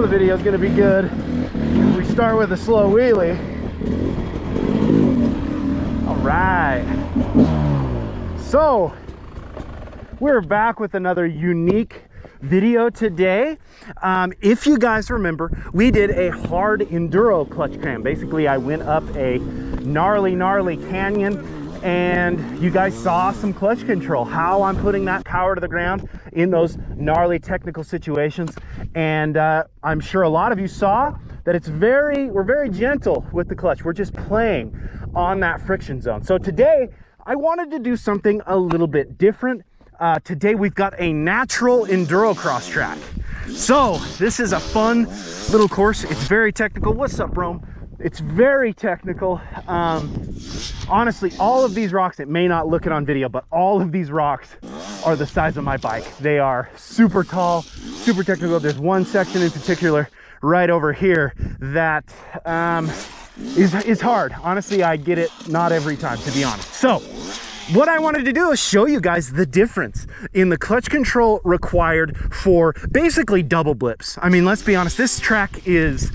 the video is going to be good. We start with a slow wheelie. All right. So we're back with another unique video today. If you guys remember, we did a hard enduro clutch cram. Basically, I went up a gnarly canyon and you guys saw some clutch control, how I'm putting that power to the ground in those gnarly technical situations. And I'm sure a lot of you saw that we're very gentle with the clutch. We're just playing on that friction zone. So today I wanted to do something a little bit different. Today we've got a natural endurocross track. So this is a fun little course. It's very technical. What's up, Rome? It's very technical. Honestly, all of these rocks, it may not look it on video, but all of these rocks are the size of my bike. They are super tall, super technical. There's one section in particular right over here that is hard. Honestly, I get it not every time, to be honest. So what I wanted to do is show you guys the difference in the clutch control required for basically double blips. I mean, let's be honest, this track is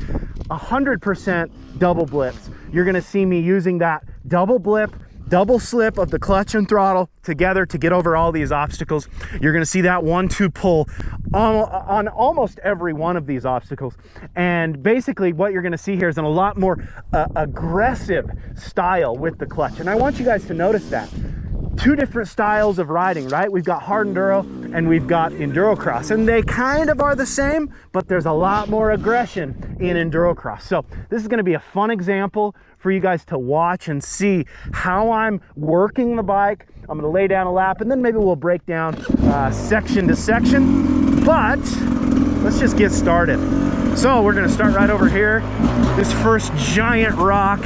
100% double blips. You're gonna see me using that double blip, double slip of the clutch and throttle together to get over all these obstacles. You're gonna see that 1-2 pull on almost every one of these obstacles. And basically what you're gonna see here is a lot more aggressive style with the clutch. And I want you guys to notice that. Two different styles of riding, right? We've got hard enduro and we've got endurocross, and they kind of are the same, but there's a lot more aggression in endurocross. So this is going to be a fun example for you guys to watch and see how I'm working the bike. I'm going to lay down a lap and then maybe we'll break down section to section, but let's just get started. So we're going to start right over here, this first giant rock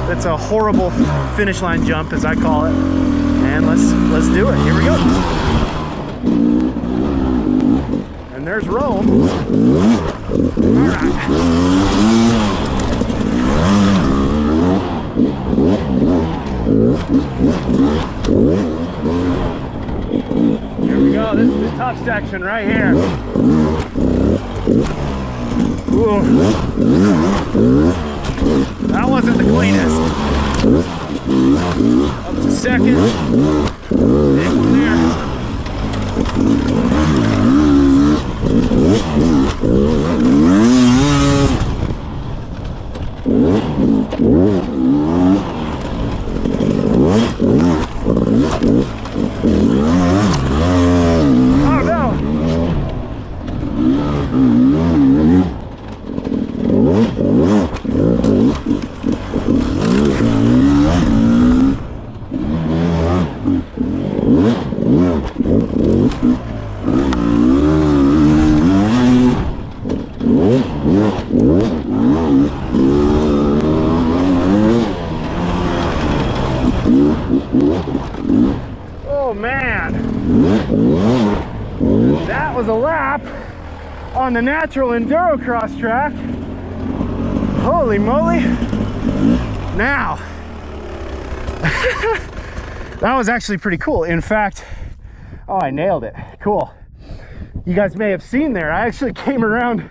that's a horrible finish line jump, as I call it. And let's do it. Here we go. And there's Rome. All right. Here we go. This is the tough section right here. Ooh. That wasn't the cleanest. Up to second. And clear. Oh no! Oh man, that was a lap on the natural endurocross track. Holy moly. Now that was actually pretty cool. In fact, oh, I nailed it. Cool. You guys may have seen there, I actually came around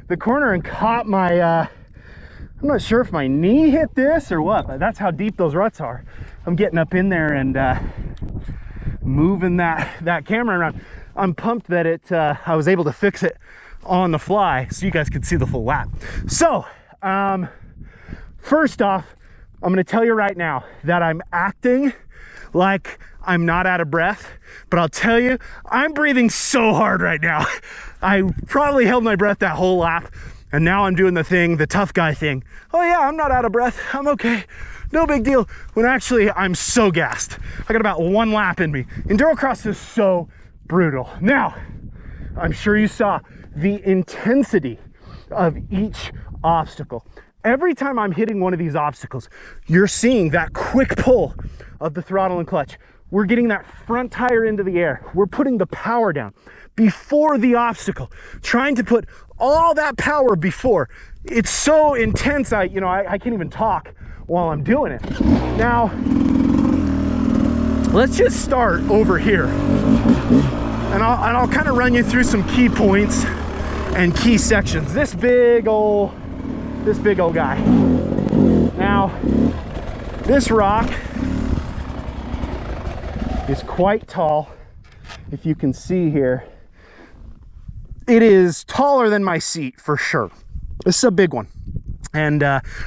the corner and caught my I'm not sure if my knee hit this or what, but that's how deep those ruts are. I'm getting up in there and moving that camera around. I'm pumped that I was able to fix it on the fly so you guys could see the full lap. So first off, I'm gonna tell you right now that I'm acting like I'm not out of breath, but I'll tell you, I'm breathing so hard right now. I probably held my breath that whole lap, and now I'm doing the tough guy thing. Oh yeah, I'm not out of breath, I'm okay, no big deal. When actually I'm so gassed. I got about one lap in me. Endurocross is so brutal. Now, I'm sure you saw the intensity of each obstacle. Every time I'm hitting one of these obstacles, you're seeing that quick pull of the throttle and clutch. We're getting that front tire into the air. We're putting the power down before the obstacle, trying to put all that power before. It's so intense, I can't even talk while I'm doing it. Now, let's just start over here. And I'll kind of run you through some key points and key sections. This big old guy. Now, this rock is quite tall. If you can see here, it is taller than my seat for sure. This is a big one. And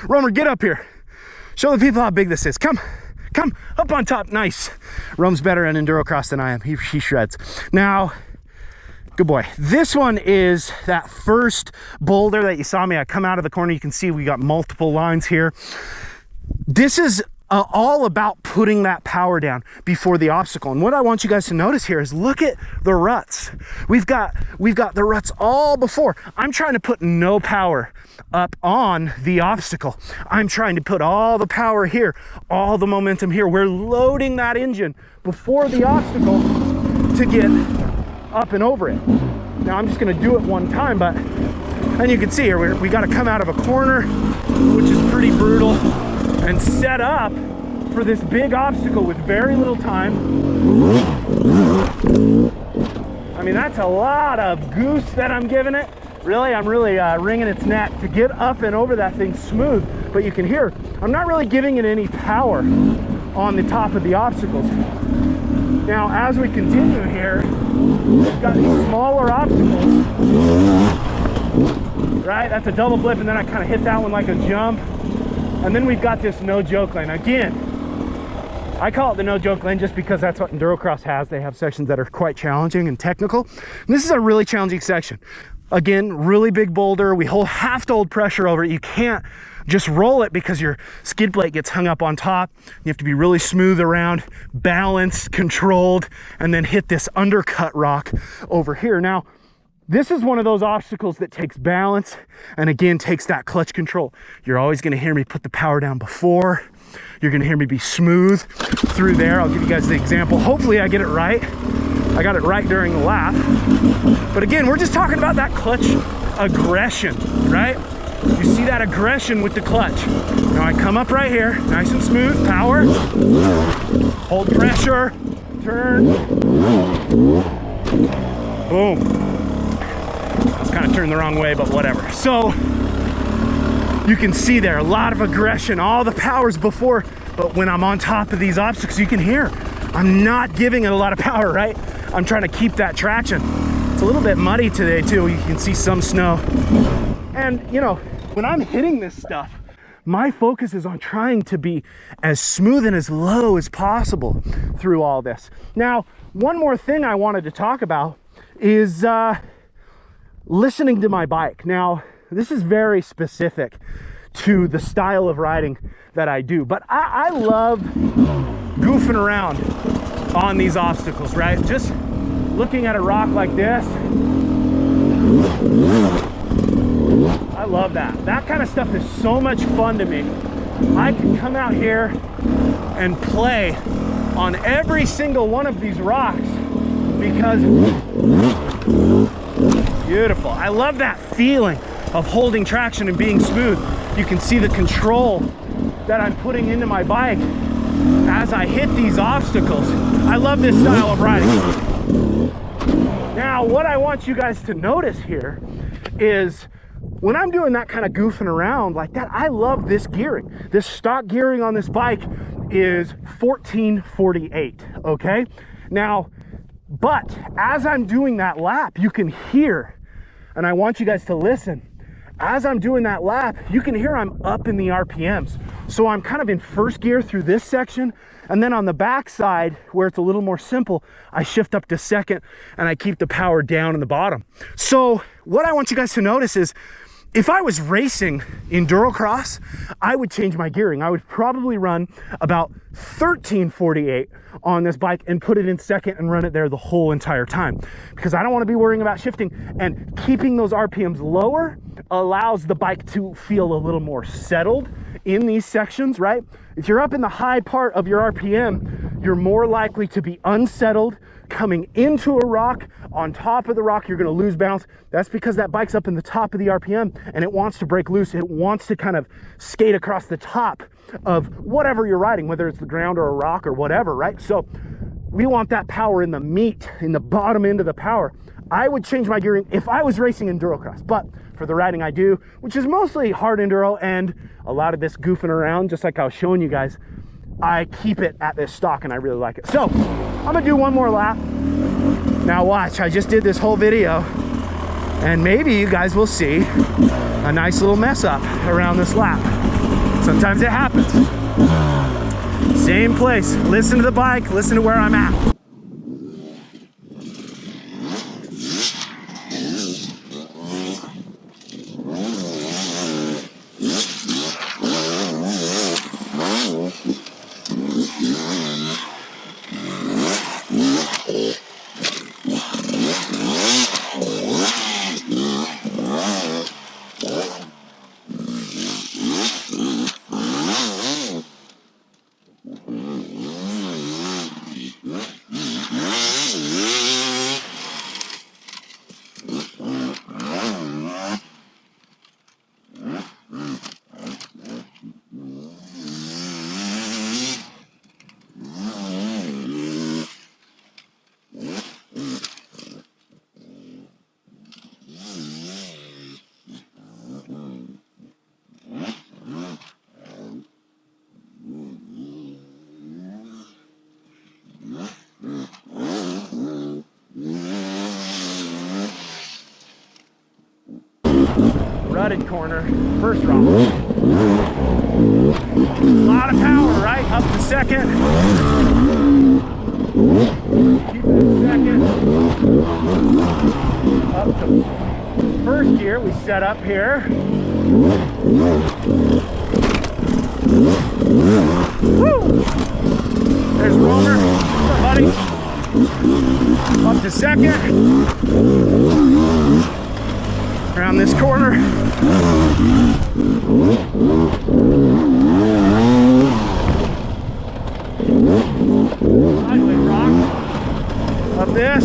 Romer, get up here. Show the people how big this is. Come up on top. Nice. Rome's better at endurocross than I am. He shreds. Now, good boy. This one is that first boulder that you saw me. I come out of the corner. You can see we got multiple lines here. This is all about putting that power down before the obstacle. And what I want you guys to notice here is look at the ruts. We've got the ruts all before. I'm trying to put no power up on the obstacle. I'm trying to put all the power here, all the momentum here. We're loading that engine before the obstacle to get up and over it. Now I'm just gonna do it one time, but, and you can see here, we gotta come out of a corner, which is pretty brutal, and set up for this big obstacle with very little time. I mean, that's a lot of goose that I'm giving it. Really, I'm really wringing its neck to get up and over that thing smooth. But you can hear, I'm not really giving it any power on the top of the obstacles. Now, as we continue here, we've got these smaller obstacles, right? That's a double blip, and then I kind of hit that one like a jump. And then we've got this no joke lane. Again, I call it the no joke lane just because that's what endurocross has. They have sections that are quite challenging and technical. And this is a really challenging section. Again, really big boulder. We have to hold pressure over it. You can't just roll it because your skid plate gets hung up on top. You have to be really smooth around, balanced, controlled, and then hit this undercut rock over here. Now, this is one of those obstacles that takes balance and again takes that clutch control. You're always going to hear me put the power down before. You're going to hear me be smooth through there. I'll give you guys the example. Hopefully I get it right. I got it right during the lap. But again, we're just talking about that clutch aggression, right? You see that aggression with the clutch. Now I come up right here, nice and smooth, power, hold pressure, turn, boom. I was kind of turned the wrong way, but whatever. So you can see there a lot of aggression, all the powers before, but when I'm on top of these obstacles, you can hear I'm not giving it a lot of power, right? I'm trying to keep that traction. It's a little bit muddy today too. You can see some snow. And you know, when I'm hitting this stuff, my focus is on trying to be as smooth and as low as possible through all this. Now, one more thing I wanted to talk about is listening to my bike. Now, this is very specific to the style of riding that I do, but I love goofing around on these obstacles, right? Just looking at a rock like this. I love that. That kind of stuff is so much fun to me. I can come out here and play on every single one of these rocks because beautiful. I love that feeling of holding traction and being smooth. You can see the control that I'm putting into my bike as I hit these obstacles. I love this style of riding. Now, what I want you guys to notice here is when I'm doing that kind of goofing around like that, I love this gearing. This stock gearing on this bike is 1448, okay? Now, but as I'm doing that lap, you can hear, and I want you guys to listen, as I'm doing that lap, you can hear I'm up in the RPMs. So I'm kind of in first gear through this section, and then on the back side, where it's a little more simple, I shift up to second, and I keep the power down in the bottom. So what I want you guys to notice is, if I was racing endurocross, I would change my gearing. I would probably run about 1348 on this bike and put it in second and run it there the whole entire time, because I don't want to be worrying about shifting, and keeping those RPMs lower allows the bike to feel a little more settled in these sections, right? If you're up in the high part of your RPM, you're more likely to be unsettled coming into a rock. On top of the rock, you're going to lose balance. That's because that bike's up in the top of the RPM and it wants to break loose. It wants to kind of skate across the top of whatever you're riding, whether it's the ground or a rock or whatever, right? So we want that power in the meat, in the bottom end of the power. I would change my gearing if I was racing endurocross, but for the riding I do, which is mostly hard enduro and a lot of this goofing around, just like I was showing you guys, I keep it at this stock and I really like it. So I'm gonna do one more lap. Now watch, I just did this whole video and maybe you guys will see a nice little mess up around this lap. Sometimes it happens. Same place, listen to the bike, listen to where I'm at. Rutted corner, first round. A lot of power, right? Up to second. Keep it in second. Up to first gear, we set up here. Woo! There's Romer. What's up, buddy? Up to second. Around this corner. Sideways rock. Up this.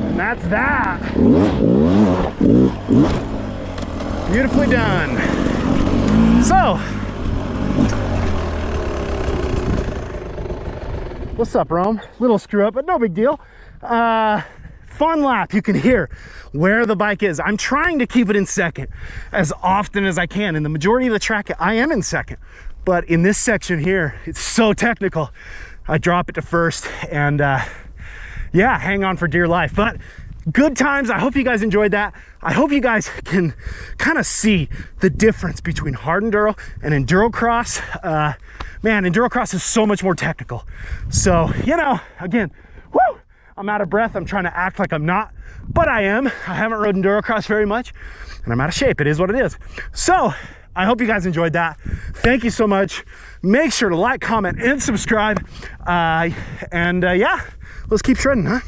And that's that. Beautifully done. So, what's up, Rome? Little screw up, but no big deal. Fun lap. You can hear where the bike is. I'm trying to keep it in second as often as I can. In the majority of the track, I am in second. But in this section here, it's so technical. I drop it to first and yeah, hang on for dear life. But good times. I hope you guys enjoyed that. I hope you guys can kind of see the difference between hard enduro and endurocross. Man, endurocross is so much more technical. So, you know, again, woo, I'm out of breath. I'm trying to act like I'm not, but I am. I haven't rode endurocross very much and I'm out of shape. It is what it is. So I hope you guys enjoyed that. Thank you so much. Make sure to like, comment, and subscribe. Yeah, let's keep shredding, huh?